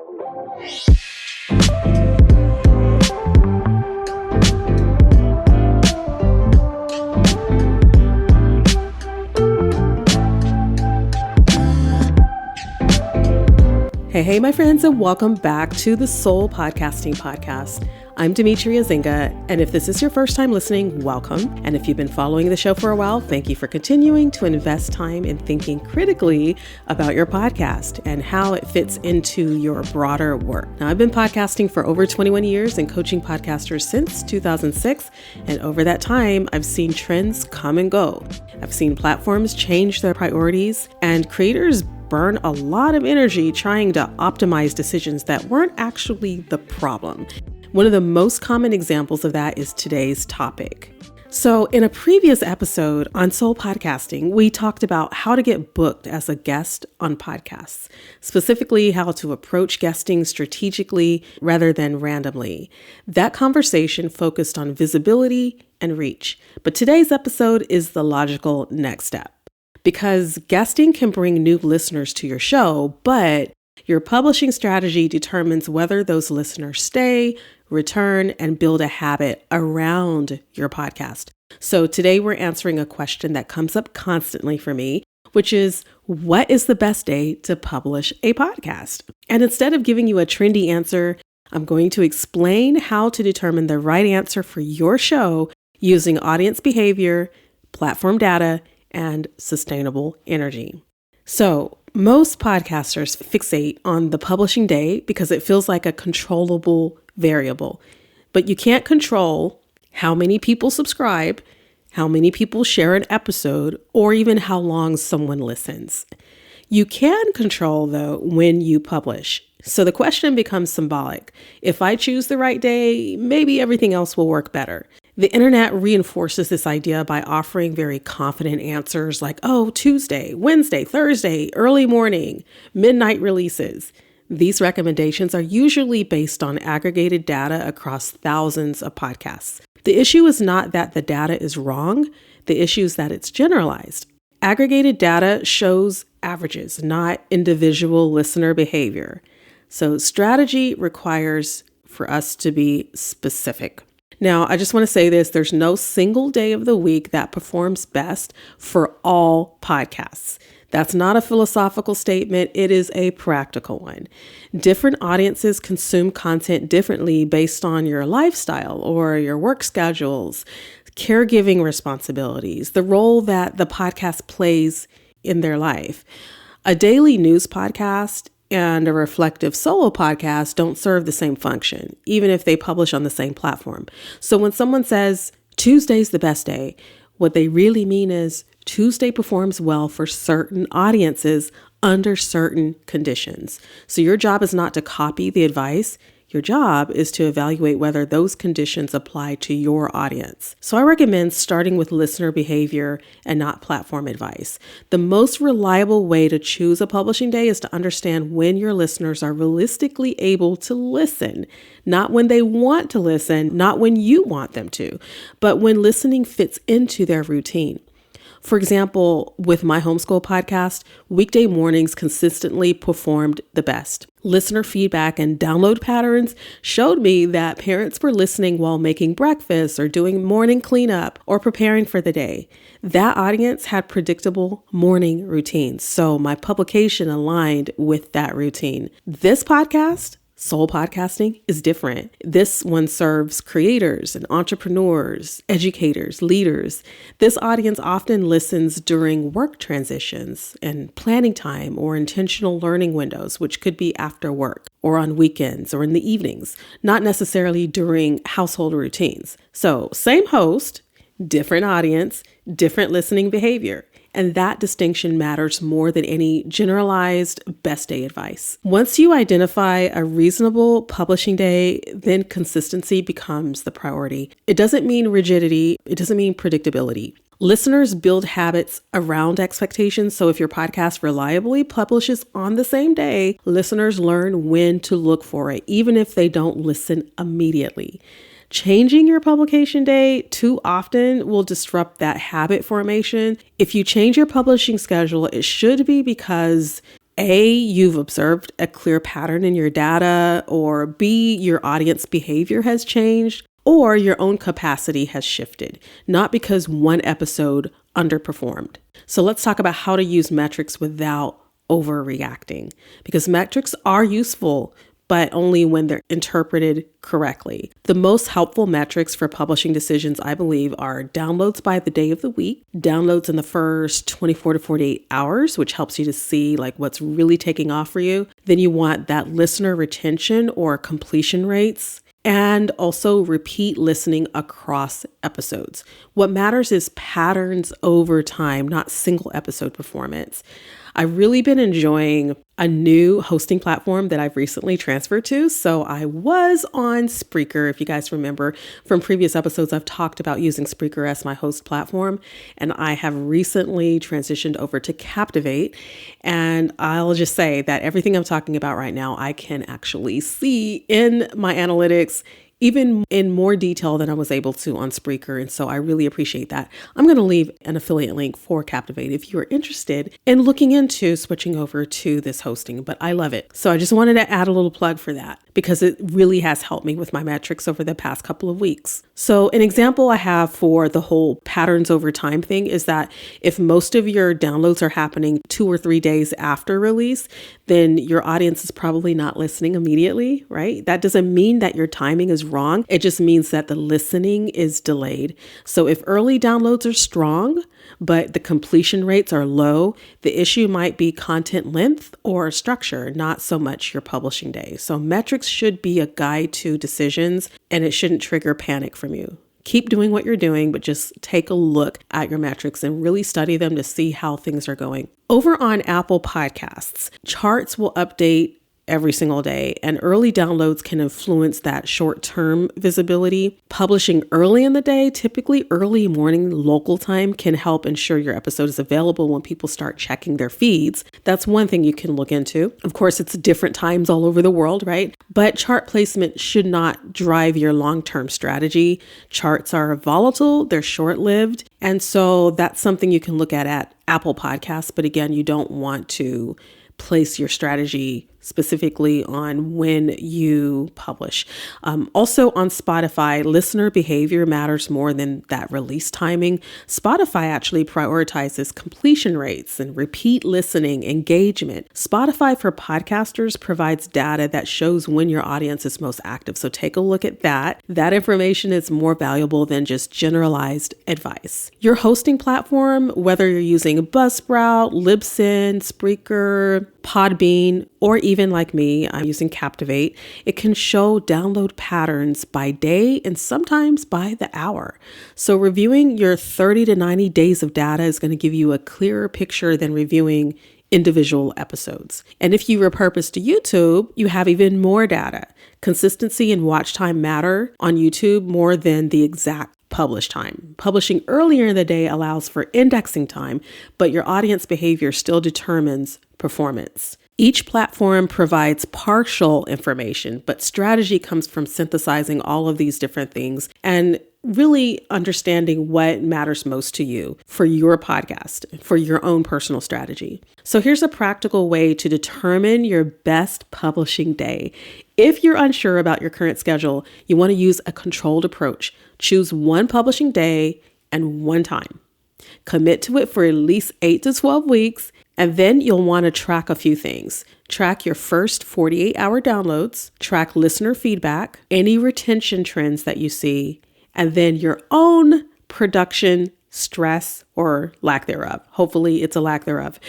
Hey, my friends, and welcome back to the Soul Podcasting Podcast. I'm Demetria Zinga, and if this is your first time listening, welcome. And if you've been following the show for a while, thank you for continuing to invest time in thinking critically about your podcast and how it fits into your broader work. Now, I've been podcasting for over 21 years and coaching podcasters since 2006. And over that time, I've seen trends come and go. I've seen platforms change their priorities and creators burn a lot of energy trying to optimize decisions that weren't actually the problem. One of the most common examples of that is today's topic. So in a previous episode on Soul Podcasting, we talked about how to get booked as a guest on podcasts, specifically how to approach guesting strategically rather than randomly. That conversation focused on visibility and reach, but today's episode is the logical next step. Because guesting can bring new listeners to your show, but your publishing strategy determines whether those listeners stay, return, and build a habit around your podcast. So today we're answering a question that comes up constantly for me, which is, what is the best day to publish a podcast? And instead of giving you a trendy answer, I'm going to explain how to determine the right answer for your show using audience behavior, platform data, and sustainable energy. So most podcasters fixate on the publishing day because it feels like a controllable variable, but you can't control how many people subscribe, how many people share an episode, or even how long someone listens. You can control, though, when you publish. So the question becomes symbolic. If I choose the right day, maybe everything else will work better. The internet reinforces this idea by offering very confident answers like, Tuesday, Wednesday, Thursday, early morning, midnight releases. These recommendations are usually based on aggregated data across thousands of podcasts. The issue is not that the data is wrong. The issue is that it's generalized. Aggregated data shows averages, not individual listener behavior. So strategy requires for us to be specific. Now, I just want to say this, there's no single day of the week that performs best for all podcasts. That's not a philosophical statement. It is a practical one. Different audiences consume content differently based on your lifestyle or your work schedules, caregiving responsibilities, the role that the podcast plays in their life. A daily news podcast and a reflective solo podcast don't serve the same function, even if they publish on the same platform. So when someone says Tuesday's the best day, what they really mean is Tuesday performs well for certain audiences under certain conditions. So your job is not to copy the advice. Your job is to evaluate whether those conditions apply to your audience. So I recommend starting with listener behavior and not platform advice. The most reliable way to choose a publishing day is to understand when your listeners are realistically able to listen, not when they want to listen, not when you want them to, but when listening fits into their routine. For example, with my homeschool podcast, weekday mornings consistently performed the best. Listener feedback and download patterns showed me that parents were listening while making breakfast or doing morning cleanup or preparing for the day. That audience had predictable morning routines, so my publication aligned with that routine. This podcast, Soul Podcasting, is different. This one serves creators and entrepreneurs, educators, leaders. This audience often listens during work transitions and planning time or intentional learning windows, which could be after work or on weekends or in the evenings, not necessarily during household routines. So same host, different audience, different listening behavior. And that distinction matters more than any generalized best day advice. Once you identify a reasonable publishing day, then consistency becomes the priority. It doesn't mean rigidity. It doesn't mean predictability. Listeners build habits around expectations. So if your podcast reliably publishes on the same day, listeners learn when to look for it, even if they don't listen immediately. Changing your publication day too often will disrupt that habit formation. If you change your publishing schedule, it should be because A, you've observed a clear pattern in your data, or B, your audience behavior has changed, or your own capacity has shifted, not because one episode underperformed. So let's talk about how to use metrics without overreacting, because metrics are useful, but only when they're interpreted correctly. The most helpful metrics for publishing decisions, I believe, are downloads by the day of the week, downloads in the first 24 to 48 hours, which helps you to see like what's really taking off for you. Then you want that listener retention or completion rates, and also repeat listening across episodes. What matters is patterns over time, not single episode performance. I've really been enjoying a new hosting platform that I've recently transferred to. So I was on Spreaker. If you guys remember from previous episodes, I've talked about using Spreaker as my host platform, and I have recently transitioned over to Captivate. And I'll just say that everything I'm talking about right now, I can actually see in my analytics, even in more detail than I was able to on Spreaker. And so I really appreciate that. I'm going to leave an affiliate link for Captivate if you are interested in looking into switching over to this hosting, but I love it. So I just wanted to add a little plug for that because it really has helped me with my metrics over the past couple of weeks. So an example I have for the whole patterns over time thing is that if most of your downloads are happening 2 or 3 days after release, then your audience is probably not listening immediately, right? That doesn't mean that your timing is wrong. It just means that the listening is delayed. So if early downloads are strong, but the completion rates are low, the issue might be content length or structure, not so much your publishing day. So metrics should be a guide to decisions, and it shouldn't trigger panic from you. Keep doing what you're doing, but just take a look at your metrics and really study them to see how things are going. Over on Apple Podcasts, charts will update every single day, and early downloads can influence that short-term visibility. Publishing early in the day, typically early morning local time, can help ensure your episode is available when people start checking their feeds. That's one thing you can look into. Of course, it's different times all over the world, right? But chart placement should not drive your long-term strategy. Charts are volatile, they're short-lived, and so that's something you can look at Apple Podcasts. But again, you don't want to place your strategy specifically on when you publish. Also on Spotify, listener behavior matters more than that release timing. Spotify actually prioritizes completion rates and repeat listening, engagement. Spotify for podcasters provides data that shows when your audience is most active. So take a look at that. That information is more valuable than just generalized advice. Your hosting platform, whether you're using Buzzsprout, Libsyn, Spreaker, Podbean, or even like me, I'm using Captivate, it can show download patterns by day and sometimes by the hour. So reviewing your 30 to 90 days of data is going to give you a clearer picture than reviewing individual episodes. And if you repurpose to YouTube, you have even more data. Consistency and watch time matter on YouTube more than the exact publish time. Publishing earlier in the day allows for indexing time, but your audience behavior still determines performance. Each platform provides partial information, but strategy comes from synthesizing all of these different things and really understanding what matters most to you for your podcast, for your own personal strategy. So here's a practical way to determine your best publishing day. If you're unsure about your current schedule, you want to use a controlled approach. Choose one publishing day and one time. Commit to it for at least 8 to 12 weeks. And then you'll want to track a few things. Track your first 48-hour downloads, track listener feedback, any retention trends that you see, and then your own production stress or lack thereof. Hopefully it's a lack thereof.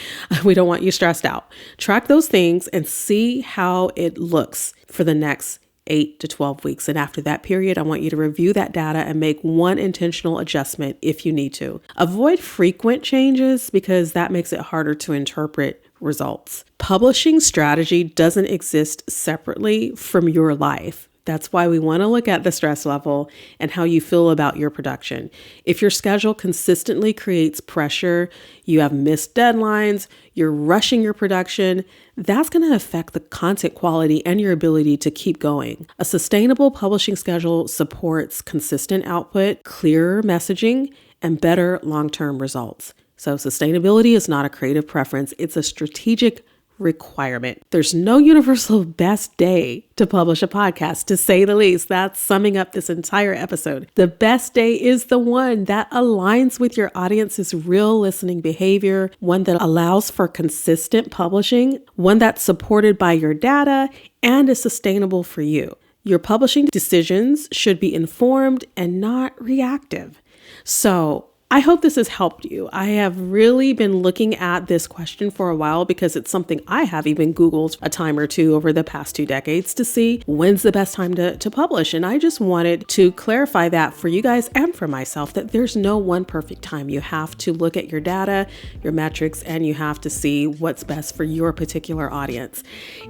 We don't want you stressed out. Track those things and see how it looks for the next 8 to 12 weeks. And after that period, I want you to review that data and make one intentional adjustment if you need to. Avoid frequent changes because that makes it harder to interpret results. Publishing strategy doesn't exist separately from your life. That's why we want to look at the stress level and how you feel about your production. If your schedule consistently creates pressure, you have missed deadlines, you're rushing your production, that's going to affect the content quality and your ability to keep going. A sustainable publishing schedule supports consistent output, clearer messaging, and better long-term results. So sustainability is not a creative preference, it's a strategic requirement. There's no universal best day to publish a podcast, to say the least. That's summing up this entire episode. The best day is the one that aligns with your audience's real listening behavior, one that allows for consistent publishing, one that's supported by your data and is sustainable for you. Your publishing decisions should be informed and not reactive. So I hope this has helped you. I have really been looking at this question for a while because it's something I have even Googled a time or two over the past 2 decades to see when's the best time to publish. And I just wanted to clarify that for you guys and for myself, that there's no one perfect time. You have to look at your data, your metrics, and you have to see what's best for your particular audience.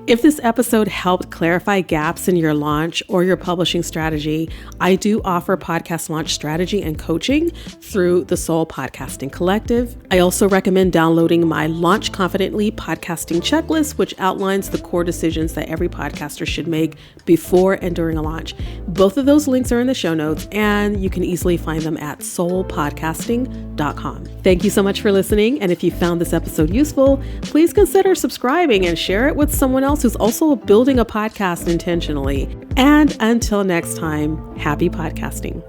If this episode helped clarify gaps in your launch or your publishing strategy, I do offer podcast launch strategy and coaching through the Soul Podcasting Collective. I also recommend downloading my Launch Confidently podcasting checklist, which outlines the core decisions that every podcaster should make before and during a launch. Both of those links are in the show notes, and you can easily find them at soulpodcasting.com. Thank you so much for listening. And if you found this episode useful, please consider subscribing and share it with someone else who's also building a podcast intentionally. And until next time, happy podcasting.